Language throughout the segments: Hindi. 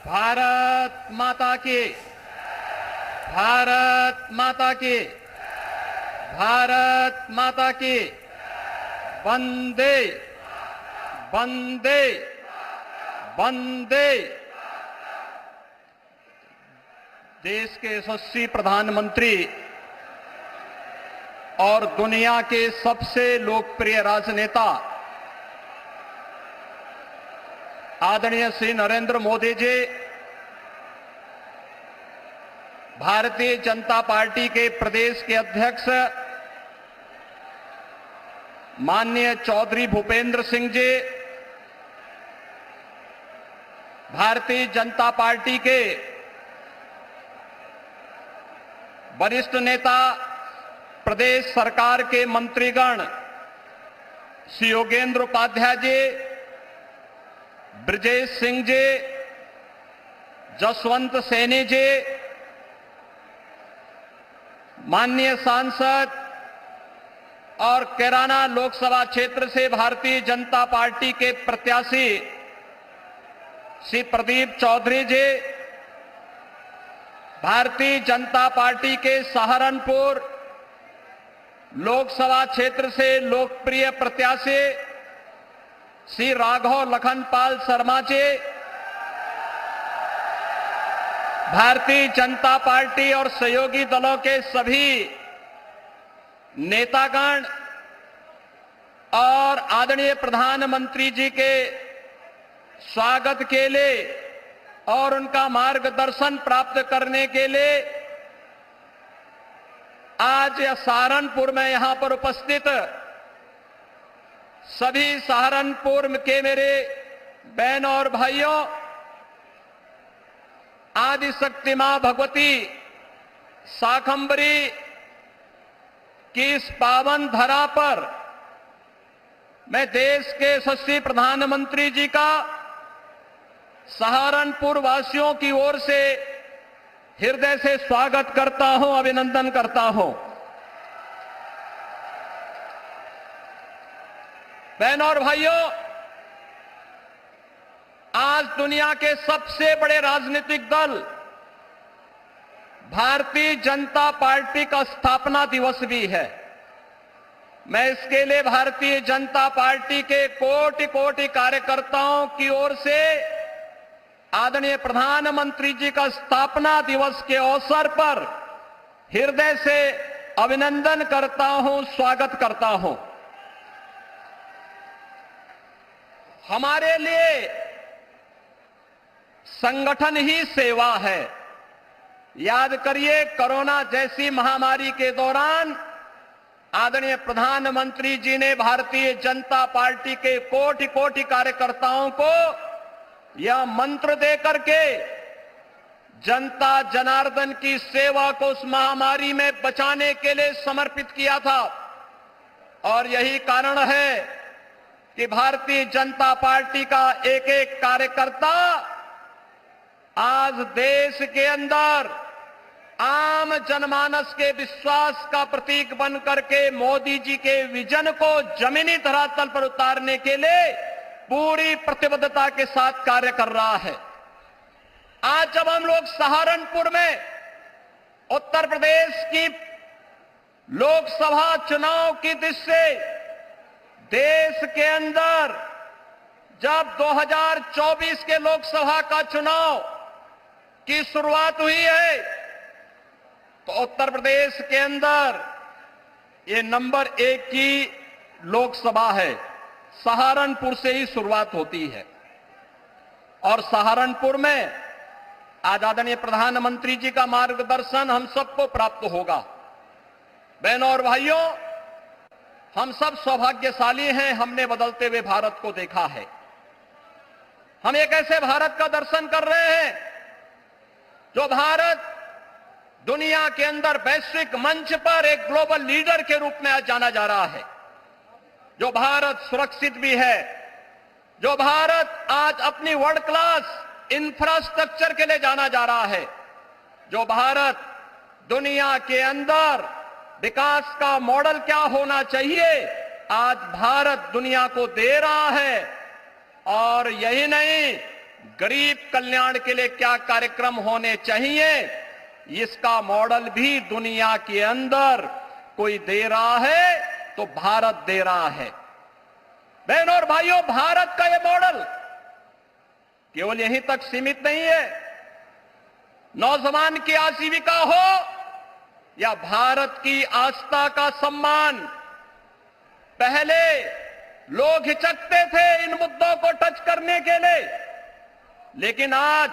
भारत माता की, भारत माता की, भारत माता की। वंदे वंदे वंदे। देश के यशस्वी प्रधानमंत्री और दुनिया के सबसे लोकप्रिय राजनेता आदरणीय श्री नरेंद्र मोदी जी भारतीय जनता पार्टी के प्रदेश के अध्यक्ष माननीय चौधरी भूपेंद्र सिंह जी, भारतीय जनता पार्टी के वरिष्ठ नेता प्रदेश सरकार के मंत्रीगण श्री योगेंद्र उपाध्याय जी, ब्रजेश सिंह जी, जसवंत सैनी जी, माननीय सांसद और कैराना लोकसभा क्षेत्र से भारतीय जनता पार्टी के प्रत्याशी श्री प्रदीप चौधरी जी, भारतीय जनता पार्टी के सहारनपुर लोकसभा क्षेत्र से लोकप्रिय प्रत्याशी श्री राघव लखनपाल शर्मा जी, भारतीय जनता पार्टी और सहयोगी दलों के सभी नेतागण और आदरणीय प्रधानमंत्री जी के स्वागत के लिए और उनका मार्गदर्शन प्राप्त करने के लिए आज सहारनपुर में यहां पर उपस्थित सभी सहारनपुर के मेरे बहनों और भाइयों, आदिशक्ति मां भगवती शाकंभरी की इस पावन धरा पर मैं देश के यशस्वी प्रधानमंत्री जी का सहारनपुर वासियों की ओर से हृदय से स्वागत करता हूं, अभिनंदन करता हूं। बहनों और भाइयों, आज दुनिया के सबसे बड़े राजनीतिक दल भारतीय जनता पार्टी का स्थापना दिवस भी है। मैं इसके लिए भारतीय जनता पार्टी के कोटि कोटि कार्यकर्ताओं की ओर से आदरणीय प्रधानमंत्री जी का स्थापना दिवस के अवसर पर हृदय से अभिनंदन करता हूं, स्वागत करता हूं। हमारे लिए संगठन ही सेवा है। याद करिए, कोरोना जैसी महामारी के दौरान आदरणीय प्रधानमंत्री जी ने भारतीय जनता पार्टी के कोटि कोटि कार्यकर्ताओं को यह मंत्र दे करके जनता जनार्दन की सेवा को उस महामारी में बचाने के लिए समर्पित किया था। और यही कारण है कि भारतीय जनता पार्टी का एक एक कार्यकर्ता आज देश के अंदर आम जनमानस के विश्वास का प्रतीक बन करके मोदी जी के विजन को जमीनी धरातल पर उतारने के लिए पूरी प्रतिबद्धता के साथ कार्य कर रहा है। आज जब हम लोग सहारनपुर में उत्तर प्रदेश की लोकसभा चुनाव की दृष्टि से देश के अंदर जब 2024 के लोकसभा का चुनाव की शुरुआत हुई है, तो उत्तर प्रदेश के अंदर ये नंबर 1 की लोकसभा है। सहारनपुर से ही शुरुआत होती है और सहारनपुर में आज आदरणीय प्रधानमंत्री जी का मार्गदर्शन हम सबको प्राप्त होगा। बहनों और भाइयों, हम सब सौभाग्यशाली हैं, हमने बदलते हुए भारत को देखा है। हम एक ऐसे भारत का दर्शन कर रहे हैं जो भारत दुनिया के अंदर वैश्विक मंच पर एक ग्लोबल लीडर के रूप में आज जाना जा रहा है। जो भारत सुरक्षित भी है, जो भारत आज अपनी वर्ल्ड क्लास इंफ्रास्ट्रक्चर के लिए जाना जा रहा है, जो भारत दुनिया के अंदर विकास का मॉडल क्या होना चाहिए, आज भारत दुनिया को दे रहा है। और यही नहीं, गरीब कल्याण के लिए क्या कार्यक्रम होने चाहिए, इसका मॉडल भी दुनिया के अंदर कोई दे रहा है तो भारत दे रहा है। बहनों और भाइयों, भारत का यह मॉडल केवल यहीं तक सीमित नहीं है। नौजवान की आजीविका हो या भारत की आस्था का सम्मान, पहले लोग हिचकते थे इन मुद्दों को टच करने के लिए, लेकिन आज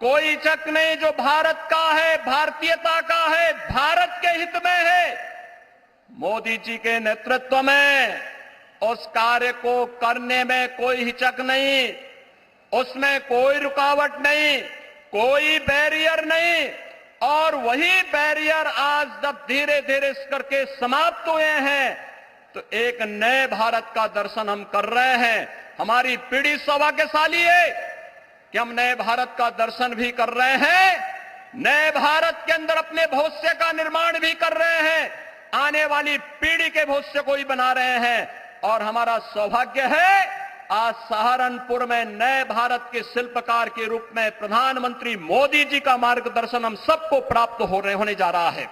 कोई हिचक नहीं। जो भारत का है, भारतीयता का है, भारत के हित में है, मोदी जी के नेतृत्व में उस कार्य को करने में कोई हिचक नहीं, उसमें कोई रुकावट नहीं, कोई बैरियर नहीं। और वही बैरियर आज जब धीरे धीरे इस करके समाप्त हुए हैं तो एक नए भारत का दर्शन हम कर रहे हैं। हमारी पीढ़ी सौभाग्यशाली है कि हम नए भारत का दर्शन भी कर रहे हैं, नए भारत के अंदर अपने भविष्य का निर्माण भी कर रहे हैं, आने वाली पीढ़ी के भविष्य को भी बना रहे हैं। और हमारा सौभाग्य है आज सहारनपुर में नए भारत के शिल्पकार के रूप में प्रधानमंत्री मोदी जी का मार्गदर्शन हम सबको प्राप्त होने जा रहा है।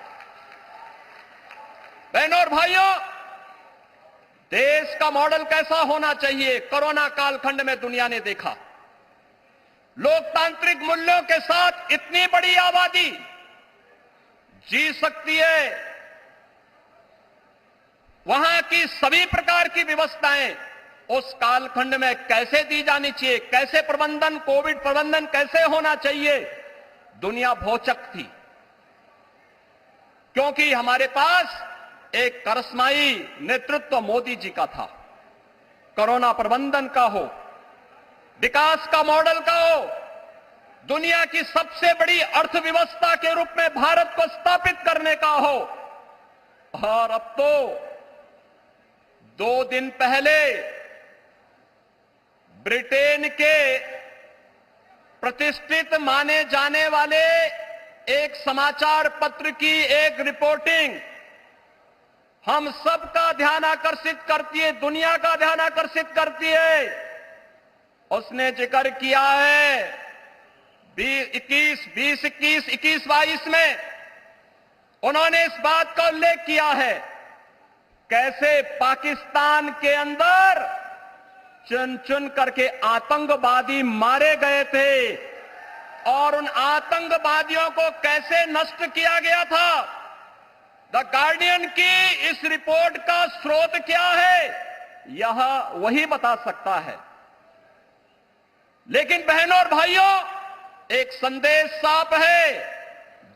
बहनों और भाइयों, देश का मॉडल कैसा होना चाहिए, कोरोना कालखंड में दुनिया ने देखा। लोकतांत्रिक मूल्यों के साथ इतनी बड़ी आबादी जी सकती है, वहां की सभी प्रकार की व्यवस्थाएं उस कालखंड में कैसे दी जानी चाहिए, कैसे प्रबंधन, कोविड प्रबंधन कैसे होना चाहिए, दुनिया भौचक थी। क्योंकि हमारे पास एक करिश्माई नेतृत्व मोदी जी का था। कोरोना प्रबंधन का हो, विकास का मॉडल का हो, दुनिया की सबसे बड़ी अर्थव्यवस्था के रूप में भारत को स्थापित करने का हो। और अब तो 2 दिन पहले ब्रिटेन के प्रतिष्ठित माने जाने वाले एक समाचार पत्र की एक रिपोर्टिंग हम सबका ध्यान आकर्षित करती है, दुनिया का ध्यान आकर्षित करती है। उसने जिक्र किया है 2021-22 में उन्होंने इस बात का उल्लेख किया है कैसे पाकिस्तान के अंदर चुन चुन करके आतंकवादी मारे गए थे और उन आतंकवादियों को कैसे नष्ट किया गया था। द गार्डियन की इस रिपोर्ट का स्रोत क्या है, यह वही बता सकता है। लेकिन बहनों और भाइयों, एक संदेश साफ है,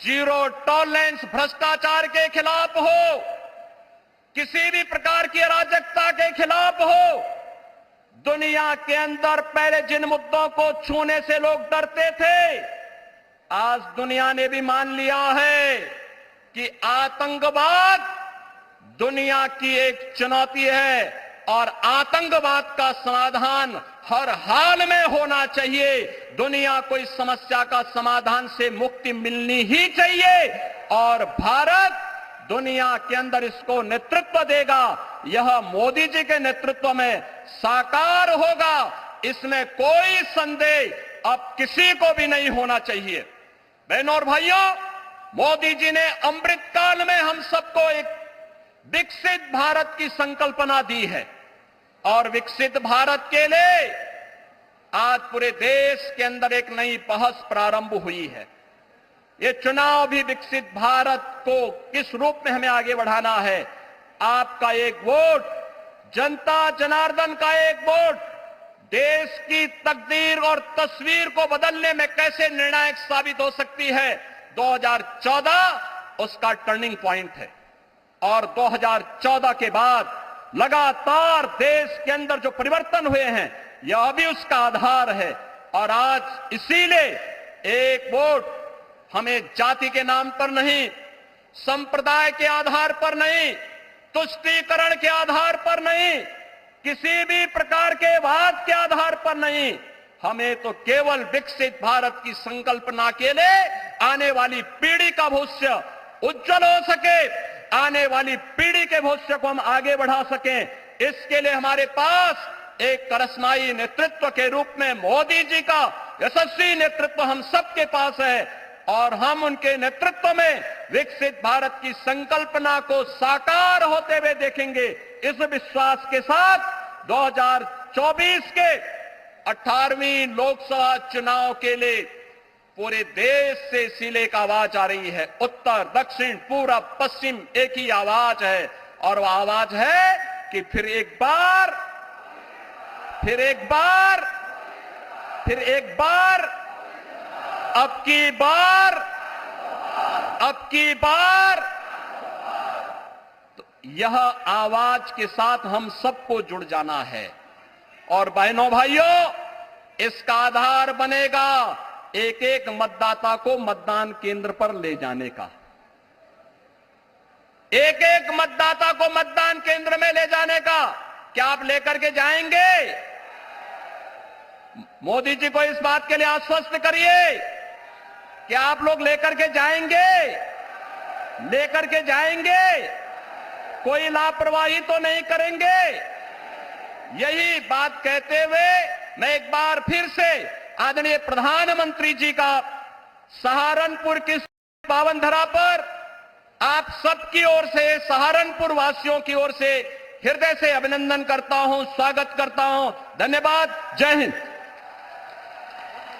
जीरो टॉलरेंस भ्रष्टाचार के खिलाफ हो, किसी भी प्रकार की अराजकता के खिलाफ हो। दुनिया के अंदर पहले जिन मुद्दों को छूने से लोग डरते थे, आज दुनिया ने भी मान लिया है कि आतंकवाद दुनिया की एक चुनौती है और आतंकवाद का समाधान हर हाल में होना चाहिए। दुनिया को इस समस्या का समाधान से मुक्ति मिलनी ही चाहिए और भारत दुनिया के अंदर इसको नेतृत्व देगा। यह मोदी जी के नेतृत्व में साकार होगा, इसमें कोई संदेह अब किसी को भी नहीं होना चाहिए। बहनों और भाइयों, मोदी जी ने अमृत काल में हम सबको एक विकसित भारत की संकल्पना दी है और विकसित भारत के लिए आज पूरे देश के अंदर एक नई बहस प्रारंभ हुई है। ये चुनाव भी विकसित भारत को किस रूप में हमें आगे बढ़ाना है। आपका एक वोट, जनता जनार्दन का एक वोट देश की तकदीर और तस्वीर को बदलने में कैसे निर्णायक साबित हो सकती है। 2014 उसका टर्निंग पॉइंट है और 2014 के बाद लगातार देश के अंदर जो परिवर्तन हुए हैं यह भी उसका आधार है। और आज इसीलिए एक वोट हमें जाति के नाम पर नहीं, संप्रदाय के आधार पर नहीं, तुष्टीकरण के आधार पर नहीं, किसी भी प्रकार के वाद के आधार पर नहीं, हमें तो केवल विकसित भारत की संकल्पना के लिए आने वाली पीढ़ी का भविष्य उज्जवल हो सके, आने वाली पीढ़ी के भविष्य को हम आगे बढ़ा सकें, इसके लिए हमारे पास एक करिश्माई नेतृत्व के रूप में मोदी जी का यशस्वी नेतृत्व हम सबके पास है और हम उनके नेतृत्व में विकसित भारत की संकल्पना को साकार होते हुए देखेंगे। इस विश्वास के साथ 2024 के 18वीं लोकसभा चुनाव के लिए पूरे देश से सीले एक आवाज आ रही है। उत्तर, दक्षिण, पूरब, पश्चिम एक ही आवाज है और वह आवाज है कि फिर एक बार अब की बार तो यह आवाज के साथ हम सबको जुड़ जाना है। और बहनों भाइयों, इसका आधार बनेगा एक एक मतदाता को मतदान केंद्र पर ले जाने का। एक एक मतदाता को मतदान केंद्र में ले जाने का। क्या आप लेकर के जाएंगे? मोदी जी को इस बात के लिए आश्वस्त करिए। क्या आप लोग लेकर के जाएंगे? कोई लापरवाही तो नहीं करेंगे? यही बात कहते हुए मैं एक बार फिर से आदरणीय प्रधानमंत्री जी का सहारनपुर की पावन धरा पर आप सबकी ओर से, सहारनपुर वासियों की ओर से हृदय से अभिनंदन करता हूं, स्वागत करता हूं। धन्यवाद। जय हिंद।